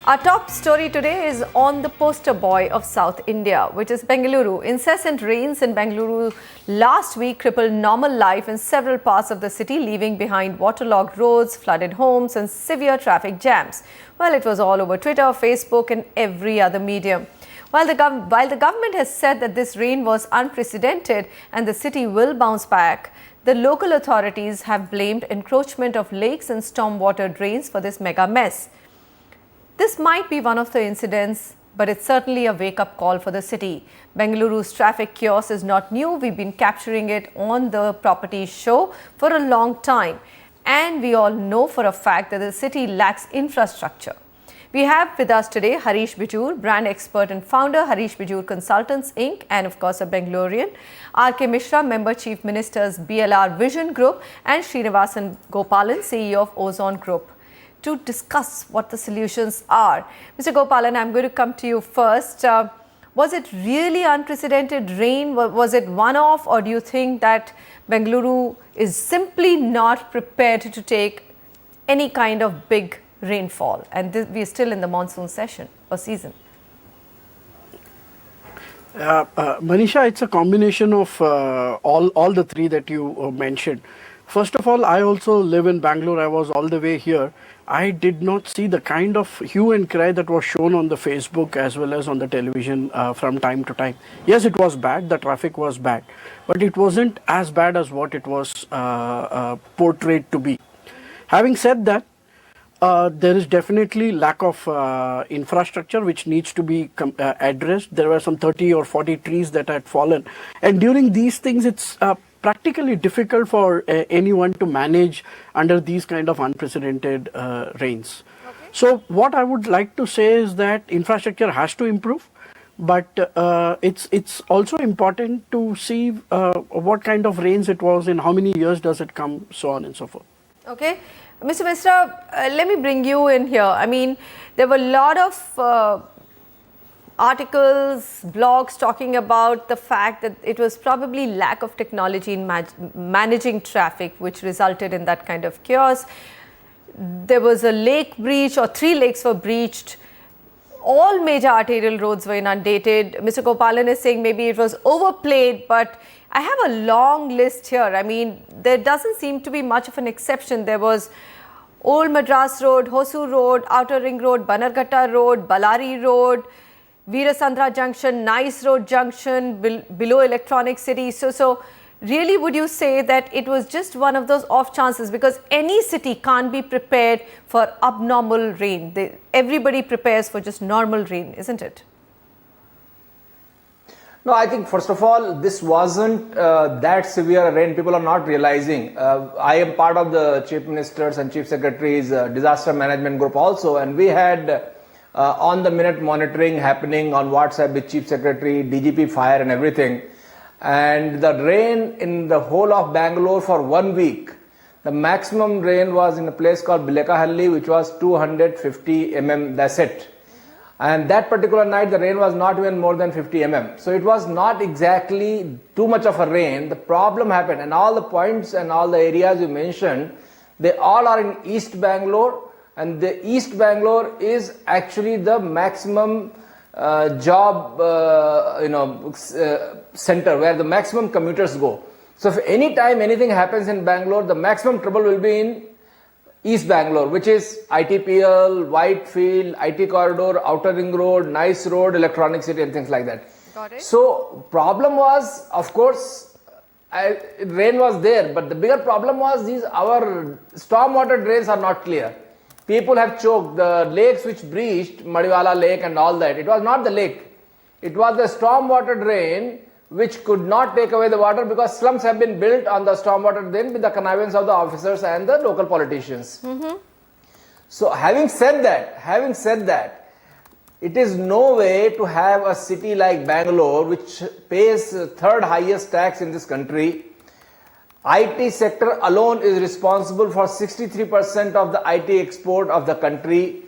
Our top story today is on the poster boy of South India, which is Bengaluru. Incessant rains in Bengaluru last week crippled normal life in several parts of the city, leaving behind waterlogged roads, flooded homes and severe traffic jams. Well, it was all over Twitter, Facebook and every other medium. While the government has said that this rain was unprecedented and the city will bounce back, the local authorities have blamed encroachment of lakes and stormwater drains for this mega mess. This might be one of the incidents, but it's certainly a wake-up call for the city. Bengaluru's traffic chaos is not new. We've been capturing it on the Properties show for a long time. And we all know for a fact that the city lacks infrastructure. We have with us today Harish Bijur, brand expert and founder, Harish Bijur Consultants Inc., and of course a Bengalurian, R.K. Mishra, member chief ministers BLR Vision Group, and Srinivasan Gopalan, CEO of Ozone Group, to discuss what the solutions are. Mr. Gopalan, I'm going to come to you first. Was it really unprecedented rain? Was it one-off, or do you think that Bengaluru is simply not prepared to take any kind of big rainfall? And we're still in the monsoon session or season. Manisha, it's a combination of all the three that you mentioned. First of all, I also live in Bangalore. I was all the way here. I did not see the kind of hue and cry that was shown on the Facebook as well as on the television from time to time. Yes, it was bad. The traffic was bad, but it wasn't as bad as what it was portrayed to be. Having said that, there is definitely lack of infrastructure which needs to be addressed. There were some 30 or 40 trees that had fallen, and during these things it's practically difficult for anyone to manage under these kind of unprecedented rains. Okay. So what I would like to say is that infrastructure has to improve, but it's also important to see what kind of rains it was and how many years does it come, so on and so forth. Okay. Mr. Mishra, let me bring you in here. I mean, there were a lot of articles, blogs talking about the fact that it was probably lack of technology in managing traffic which resulted in that kind of chaos. There was a lake breach, or 3 lakes were breached. All major arterial roads were inundated. Mr. Gopalan is saying maybe it was overplayed, but I have a long list here. I mean, there doesn't seem to be much of an exception. There was Old Madras Road, Hosur Road, Outer Ring Road, Banarghatta Road, Ballari Road, Veerasandra Junction, Nice Road Junction, below Electronic City. So really, would you say that it was just one of those off chances? Because any city can't be prepared for abnormal rain. Everybody prepares for just normal rain, isn't it? No, I think first of all, this wasn't that severe rain. People are not realizing. I am part of the Chief Ministers and Chief Secretaries Disaster Management Group also, and we had on-the-minute monitoring happening on WhatsApp with Chief Secretary, DGP Fire and everything. And the rain in the whole of Bangalore for 1 week, the maximum rain was in a place called Bilekahalli, which was 250 mm, that's it. And that particular night, the rain was not even more than 50 mm. So it was not exactly too much of a rain. The problem happened, and all the points and all the areas you mentioned, they all are in East Bangalore. And the East Bangalore is actually the maximum job center where the maximum commuters go. So if any time anything happens in Bangalore, the maximum trouble will be in East Bangalore, which is ITPL, Whitefield, IT Corridor, Outer Ring Road, Nice Road, Electronic City and things like that. Got it. So problem was, of course, rain was there, but the bigger problem was our stormwater drains are not clear. People have choked. The lakes which breached, Madiwala Lake and all that, it was not the lake. It was the stormwater drain which could not take away the water because slums have been built on the stormwater drain with the connivance of the officers and the local politicians. Mm-hmm. So having said that, it is no way to have a city like Bangalore, which pays third highest tax in this country. IT sector alone is responsible for 63% of the IT export of the country.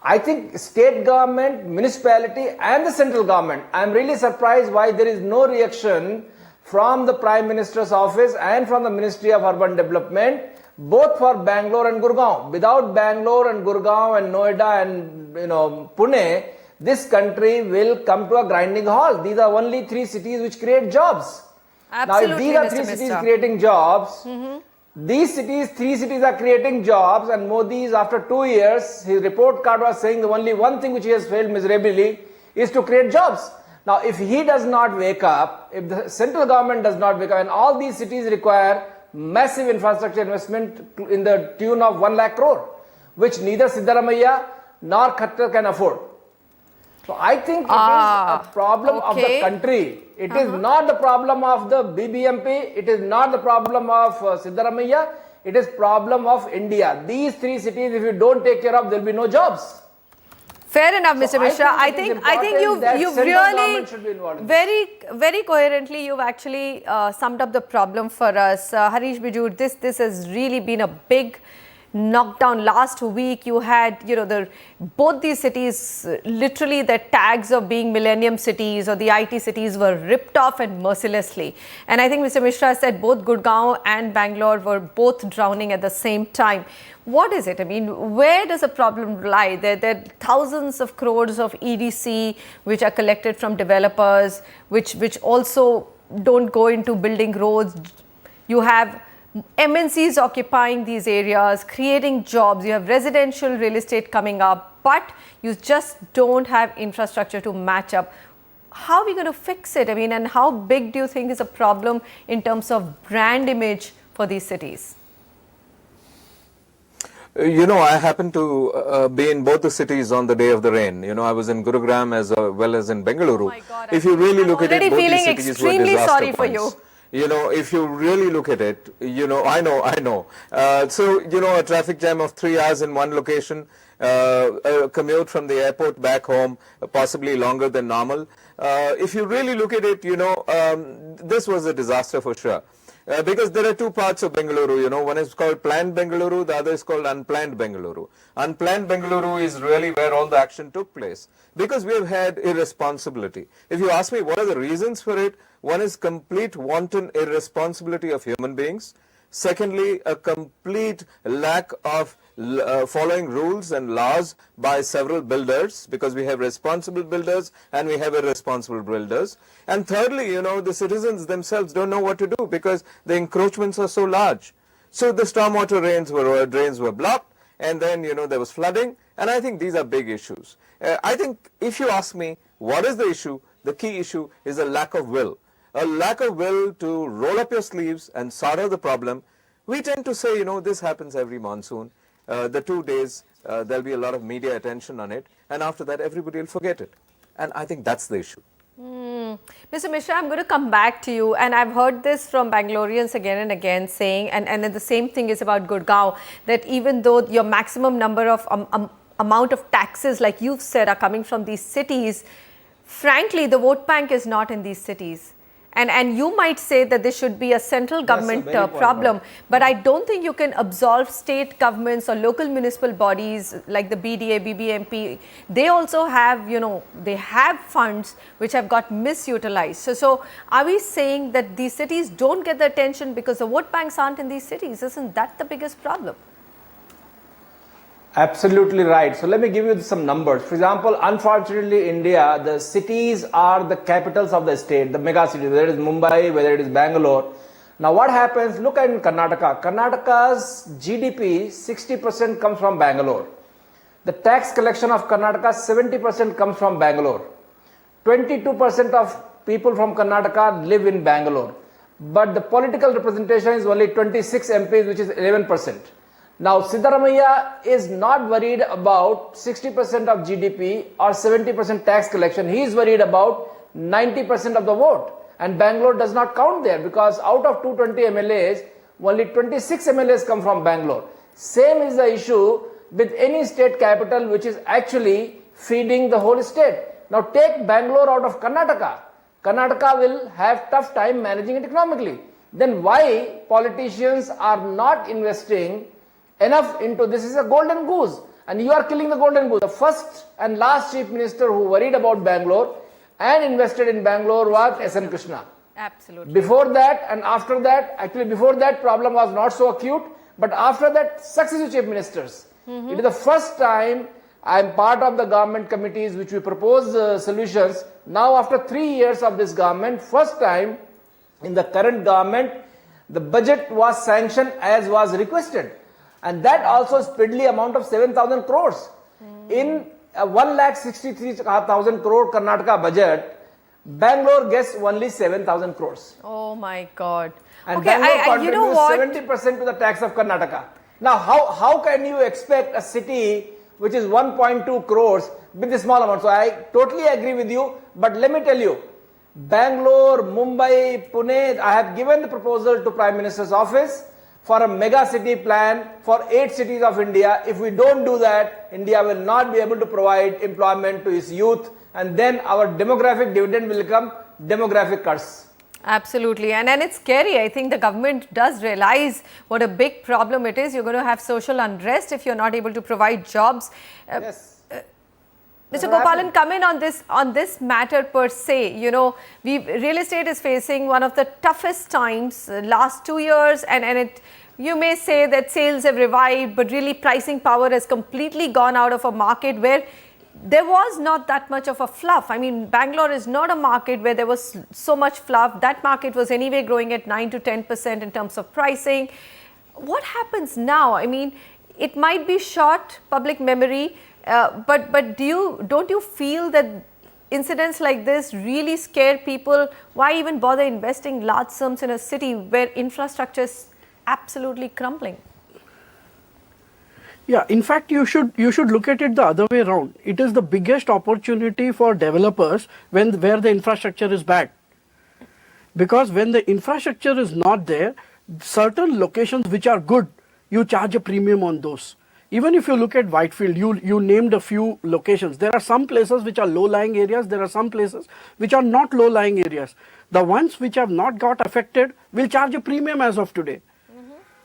I think state government, municipality and the central government, I am really surprised why there is no reaction from the Prime Minister's office and from the Ministry of Urban Development both for Bangalore and Gurgaon. Without Bangalore and Gurgaon and Noida and Pune, this country will come to a grinding halt. These are only three cities which create jobs. Absolutely, now, if these are three cities creating jobs, these three cities are creating jobs, and Modi's after 2 years, his report card was saying the only one thing which he has failed miserably is to create jobs. Now, if he does not wake up, if the central government does not wake up, and all these cities require massive infrastructure investment in the tune of 1 lakh crore, which neither Siddaramaiah nor Khattar can afford. So I think it is a problem of the country. It is not the problem of the BBMP. It is not the problem of Siddaramaiah. It is problem of India. These three cities, if you don't take care of, there will be no jobs. Fair enough, Mr. Mishra. I think you've really very coherently you've actually summed up the problem for us. Harish Biju, this has really been a big knockdown. Last week you had both these cities, literally their tags of being millennium cities or the IT cities were ripped off and mercilessly. And I think Mr. Mishra said both Gurgaon and Bangalore were both drowning at the same time. What is it? I mean, where does the problem lie? There are thousands of crores of EDC which are collected from developers, which also don't go into building roads. You have MNCs occupying these areas, creating jobs. You have residential real estate coming up, but you just don't have infrastructure to match up. How are we going to fix it? I mean, and how big do you think is a problem in terms of brand image for these cities? I happened to be in both the cities on the day of the rain. I was in Gurugram as well as in Bengaluru. Oh my God, if you really look at it, both these cities were extremely disaster sorry for points. you. If you really look at it, I know. So, a traffic jam of 3 hours in one location, a commute from the airport back home, possibly longer than normal. If you really look at it, this was a disaster for sure. Because there are two parts of Bengaluru, one is called planned Bengaluru, the other is called unplanned Bengaluru. Unplanned Bengaluru is really where all the action took place. Because we have had irresponsibility. If you ask me what are the reasons for it, one is complete wanton irresponsibility of human beings. Secondly, a complete lack of following rules and laws by several builders, because we have responsible builders and we have irresponsible builders. And thirdly, the citizens themselves don't know what to do because the encroachments are so large. So the stormwater drains were blocked, and then, there was flooding. And I think these are big issues. I think if you ask me, what is the issue? The key issue is a lack of will. A lack of will to roll up your sleeves and sort out the problem. We tend to say, this happens every monsoon. The 2 days, there'll be a lot of media attention on it. And after that, everybody will forget it. And I think that's the issue. Mr. Mishra, I'm going to come back to you. And I've heard this from Bangaloreans again and again saying, and then the same thing is about Gurgaon, that even though your maximum number of amount of taxes, like you've said, are coming from these cities, frankly, the vote bank is not in these cities. And you might say that this should be a central government problem, but I don't think you can absolve state governments or local municipal bodies like the BDA, BBMP. They also have, they have funds which have got misutilized. So are we saying that these cities don't get the attention because the vote banks aren't in these cities? Isn't that the biggest problem? Absolutely right. So let me give you some numbers. For example, unfortunately, India, the cities are the capitals of the state, the mega cities, whether it is Mumbai, whether it is Bangalore. Now what happens, look at Karnataka. Karnataka's GDP, 60% comes from Bangalore. The tax collection of Karnataka, 70% comes from Bangalore. 22% of people from Karnataka live in Bangalore. But the political representation is only 26 MPs, which is 11%. Now, Siddaramaiah is not worried about 60% of GDP or 70% tax collection. He is worried about 90% of the vote. And Bangalore does not count there because out of 220 MLAs, only 26 MLAs come from Bangalore. Same is the issue with any state capital which is actually feeding the whole state. Now, take Bangalore out of Karnataka. Karnataka will have tough time managing it economically. Then why politicians are not investing enough into this? Is a golden goose, and you are killing the golden goose. The first and last chief minister who worried about Bangalore and invested in Bangalore was S.N. Krishna. Absolutely. Before that and after that, actually before that problem was not so acute, But after that, successive chief ministers. It is the first time I am part of the government committees which we propose solutions. Now after 3 years of this government, first time in the current government, the budget was sanctioned as was requested. And that also speedily amount of 7,000 crores. In a 1,63,000 crore Karnataka budget, Bangalore gets only 7,000 crores. Oh my God. And Okay, Bangalore you know what? contributes 70% to the tax of Karnataka. Now, how can you expect a city which is 1.2 crores with this small amount? So I totally agree with you, but let me tell you, Bangalore, Mumbai, Pune, I have given the proposal to Prime Minister's office for a mega city plan for 8 cities of India. If we don't do that, India will not be able to provide employment to its youth, and then our demographic dividend will become demographic curse. Absolutely. And it's scary. I think the government does realize what a big problem it is. You're going to have social unrest if you're not able to provide jobs. Yes. Mr. Gopalan, come in on this matter per se. You know, real estate is facing one of the toughest times last 2 years, and you may say that sales have revived, but really pricing power has completely gone out of a market where there was not that much of a fluff. I mean, Bangalore is not a market where there was so much fluff. That market was anyway growing at 9 to 10% in terms of pricing. What happens now? I mean, it might be short public memory, but don't you feel that incidents like this really scare people? Why even bother investing large sums in a city where infrastructure is absolutely crumbling? Yeah, in fact, you should look at it the other way around. It is the biggest opportunity for developers where the infrastructure is bad. Because when the infrastructure is not there, certain locations which are good, you charge a premium on those. Even if you look at Whitefield, you named a few locations. There are some places which are low-lying areas. There are some places which are not low-lying areas. The ones which have not got affected will charge a premium as of today.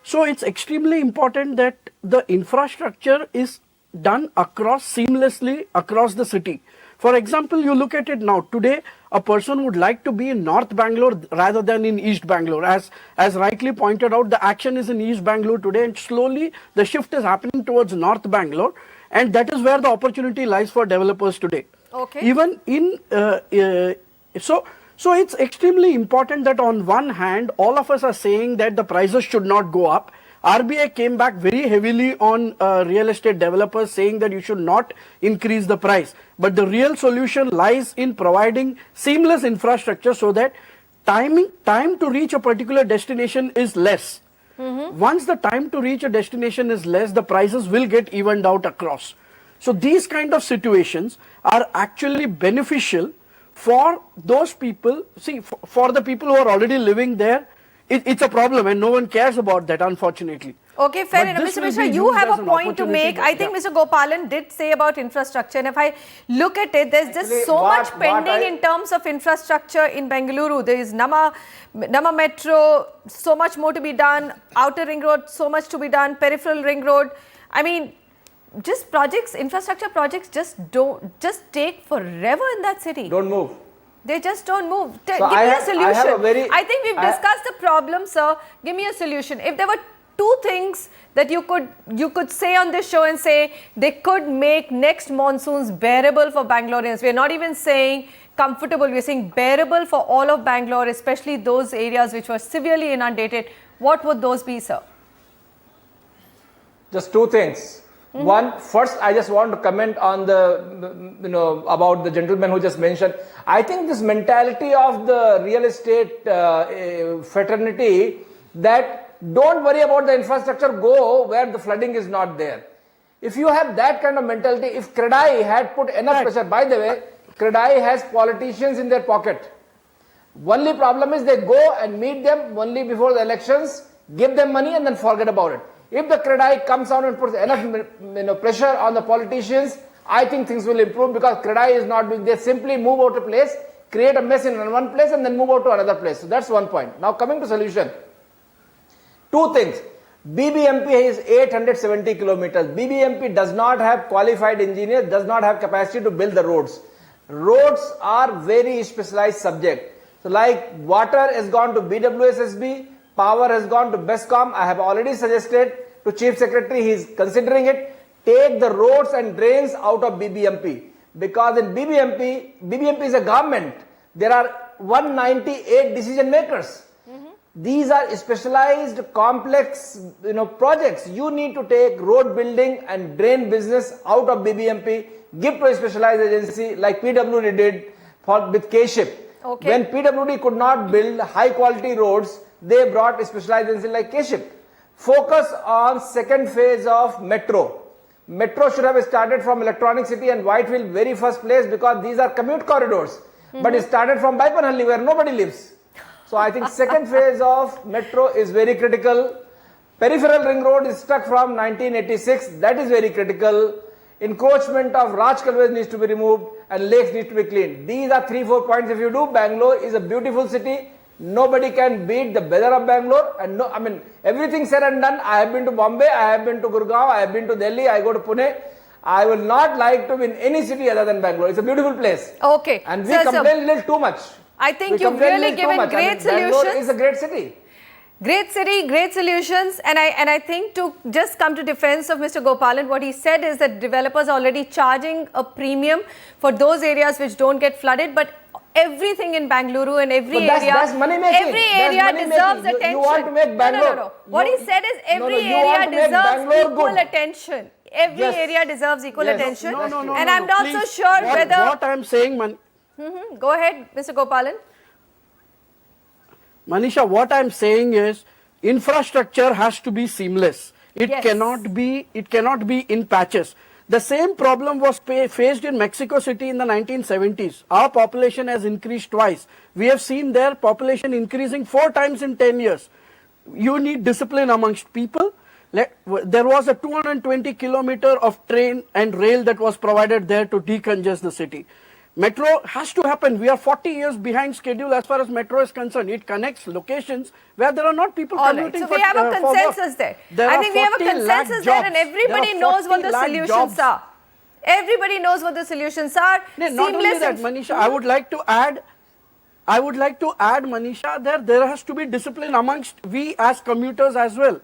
So it's extremely important that the infrastructure is done seamlessly across the city. For example, you look at it now. Today, a person would like to be in North Bangalore rather than in East Bangalore. As rightly pointed out, the action is in East Bangalore today, and slowly the shift is happening towards North Bangalore, and that is where the opportunity lies for developers today. Okay. Even in So it's extremely important that on one hand, all of us are saying that the prices should not go up. RBI came back very heavily on real estate developers, saying that you should not increase the price. But the real solution lies in providing seamless infrastructure so that time to reach a particular destination is less. Once the time to reach a destination is less, the prices will get evened out across. So these kind of situations are actually beneficial for those people. See, for the people who are already living there, it's a problem and no one cares about that, unfortunately. Okay, fair enough. Mr. Mishra, you have a point to make. I think Mr. Gopalan did say about infrastructure, and if I look at it, there's just Actually, so much pending in terms of infrastructure in Bengaluru. There is Nama Metro, so much more to be done. Outer Ring Road, so much to be done. Peripheral Ring Road. I mean, just projects, infrastructure projects just take forever in that city. Don't move. They just don't move. Give So me a solution. I think we've I- discussed the problem, sir. Give me a solution. If there were 2 things that you could say on this show and say they could make next monsoons bearable for Bangaloreans. We're not even saying comfortable. We're saying bearable for all of Bangalore, especially those areas which were severely inundated. What would those be, sir? Just 2 things. One, first, I just want to comment on about the gentleman who just mentioned. I think this mentality of the real estate fraternity that don't worry about the infrastructure, go where the flooding is not there. If you have that kind of mentality, if CREDAI had put enough pressure, by the way, CREDAI has politicians in their pocket. Only problem is they go and meet them only before the elections, give them money and then forget about it. If the CREDAI comes out and puts enough pressure on the politicians, I think things will improve, because CREDAI is not doing. They simply move out a place, create a mess in one place and then move out to another place. So that's one point. Now coming to solution. 2 things. BBMP is 870 kilometers. BBMP does not have qualified engineers, does not have capacity to build the roads. Roads are very specialized subject. So like water has gone to BWSSB, Power has gone to BESCOM. I have already suggested to Chief Secretary, he is considering it. Take the roads and drains out of BBMP. Because in BBMP is a government. There are 198 decision makers. These are specialized, complex, projects. You need to take road building and drain business out of BBMP, give to a specialized agency like PWD did with K-Ship. Okay. When PWD could not build high quality roads, they brought a specialized agency like K-Ship. Focus on second phase of metro. Metro should have started from Electronic City and Whitefield very first place because these are commute corridors. But it started from Baipanhalli where nobody lives. So I think second phase of metro is very critical. Peripheral ring road is stuck from 1986. That is very critical. Encroachment of Raj Kalwes needs to be removed and lakes need to be cleaned. These are 3-4 points. If you do, Bangalore is a beautiful city. Nobody can beat the weather of Bangalore. And everything said and done. I have been to Bombay, I have been to Gurgaon, I have been to Delhi, I go to Pune. I will not like to be in any city other than Bangalore. It's a beautiful place. Okay. And we complain a little too much. I think you've really given great solutions. Bangalore is a great city. Great city, great solutions, and I think to just come to defense of Mr. Gopalan, what he said is that developers are already charging a premium for those areas which don't get flooded, but everything in Bengaluru and every that's money making. Every area deserves attention. You want to make Bangalore. No. What he said is every area deserves equal attention. Every area deserves equal attention. No, and I'm not so sure whether... What I'm saying, Go ahead, Mr. Gopalan. Manisha, what I'm saying is infrastructure has to be seamless. It cannot be in patches. The same problem was faced in Mexico City in the 1970s. Our population has increased twice. We have seen their population increasing 4 times in 10 years. You need discipline amongst people. There was a 220 kilometer of train and rail that was provided there to decongest the city. Metro has to happen. We are 40 years behind schedule as far as metro is concerned. It connects locations where there are not people commuting. So we have a consensus there. I think we have a consensus there and everybody knows what the solutions are. Everybody knows what the solutions are. Not only that, Manisha, I would like to add, Manisha, there has to be discipline amongst we as commuters as well.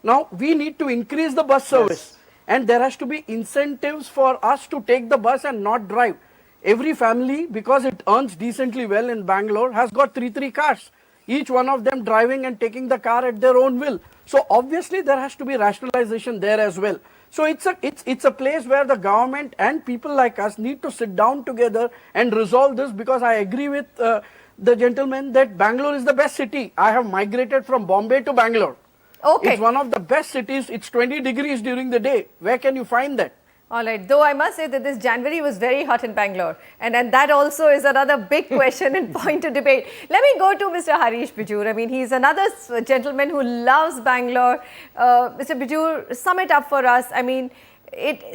Now, we need to increase the bus service and there has to be incentives for us to take the bus and not drive. Every family, because it earns decently well in Bangalore, has got 3 cars. Each one of them driving and taking the car at their own will. So obviously there has to be rationalization there as well. So it's a place where the government and people like us need to sit down together and resolve this, because I agree with the gentleman that Bangalore is the best city. I have migrated from Bombay to Bangalore. Okay. It's one of the best cities. It's 20 degrees during the day. Where can you find that? All right, though I must say that this January was very hot in Bangalore, and that also is another big question and point of debate. Let me go to Mr. Harish Bijur. I mean, he's another gentleman who loves Bangalore. Mr. Bijur, sum it up for us. I mean,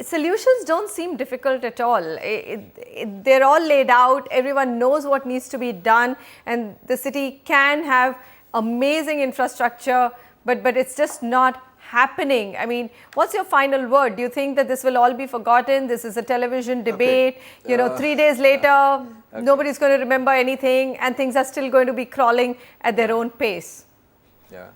solutions don't seem difficult at all. They're all laid out. Everyone knows what needs to be done, and the city can have amazing infrastructure, but it's just not happening. I mean, what's your final word? Do you think that this will all be forgotten? This is a television debate. 3 days later, nobody's going to remember anything and things are still going to be crawling at their own pace. Yeah.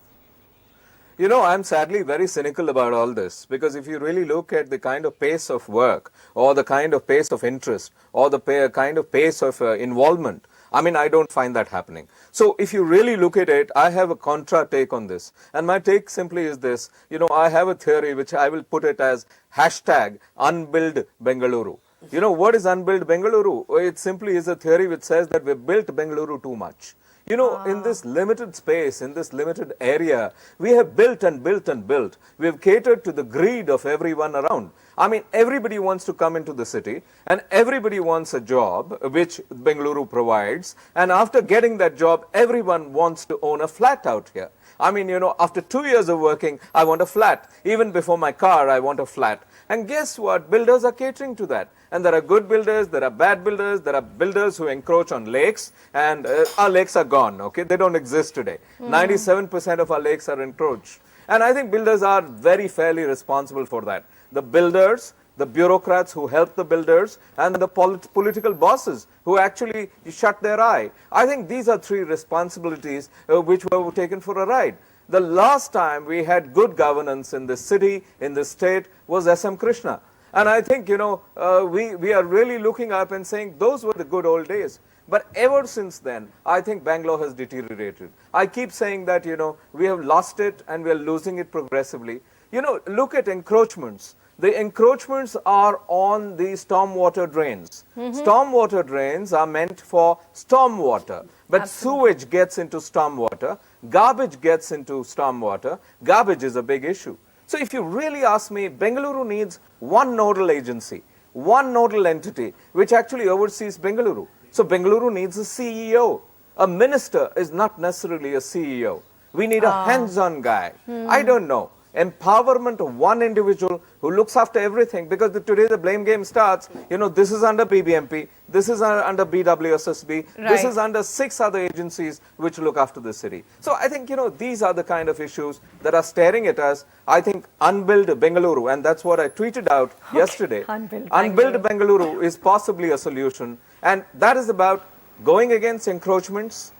You know, I'm sadly very cynical about all this, because if you really look at the kind of pace of work or the kind of pace of interest or the kind of pace of involvement, I mean, I don't find that happening. So if you really look at it, I have a contra take on this. And my take simply is this. You know, I have a theory which I will put it as #unbuild Bengaluru. You know, what is unbuild Bengaluru? It simply is a theory which says that we've built Bengaluru too much. You know, in this limited space, in this limited area, we have built and built and built. We have catered to the greed of everyone around. I mean, everybody wants to come into the city and everybody wants a job, which Bengaluru provides. And after getting that job, everyone wants to own a flat out here. I mean, you know, after 2 years of working, I want a flat. Even before my car, I want a flat. And guess what? Builders are catering to that. And there are good builders, there are bad builders, there are builders who encroach on lakes, and our lakes are gone, okay? They don't exist today. 97% of our lakes are encroached. And I think builders are very fairly responsible for that. The builders the bureaucrats who help the builders, and the political bosses who actually shut their eye. I think these are three responsibilities which were taken for a ride. The last time we had good governance in this city, in this state, was S.M. Krishna. And I think, we are really looking up and saying those were the good old days. But ever since then, I think Bangalore has deteriorated. I keep saying that, we have lost it and we are losing it progressively. Look at encroachments. The encroachments are on the stormwater drains. Stormwater drains are meant for stormwater, but sewage gets into stormwater, garbage gets into stormwater. Garbage is a big issue. So if you really ask me, Bengaluru needs one nodal agency, one nodal entity, which actually oversees Bengaluru. So Bengaluru needs a CEO. A minister is not necessarily a CEO. We need a hands-on guy. I don't know. Empowerment of one individual who looks after everything, because today the blame game starts, this is under BBMP, this is under BWSSB, this is under 6 other agencies which look after the city. So I think, these are the kind of issues that are staring at us. I think unbuilt Bengaluru, and that's what I tweeted out yesterday. Unbuilt Bengaluru is possibly a solution, and that is about going against encroachments,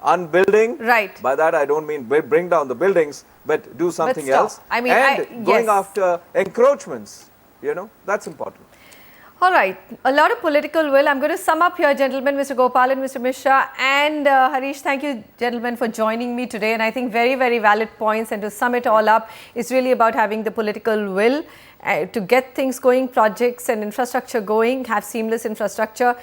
unbuilding. Right. By that I don't mean bring down the buildings, but do something else. I mean, going after encroachments, that's important. All right, a lot of political will. I'm going to sum up here, gentlemen, Mr. Gopal and Mr. Mishra and Harish. Thank you, gentlemen, for joining me today. And I think very, very valid points. And to sum it all up, it's really about having the political will to get things going, projects and infrastructure going, have seamless infrastructure,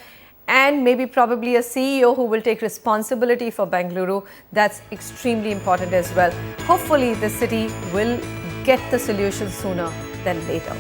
and maybe probably a CEO who will take responsibility for Bengaluru. That's extremely important as well. Hopefully, the city will get the solution sooner than later.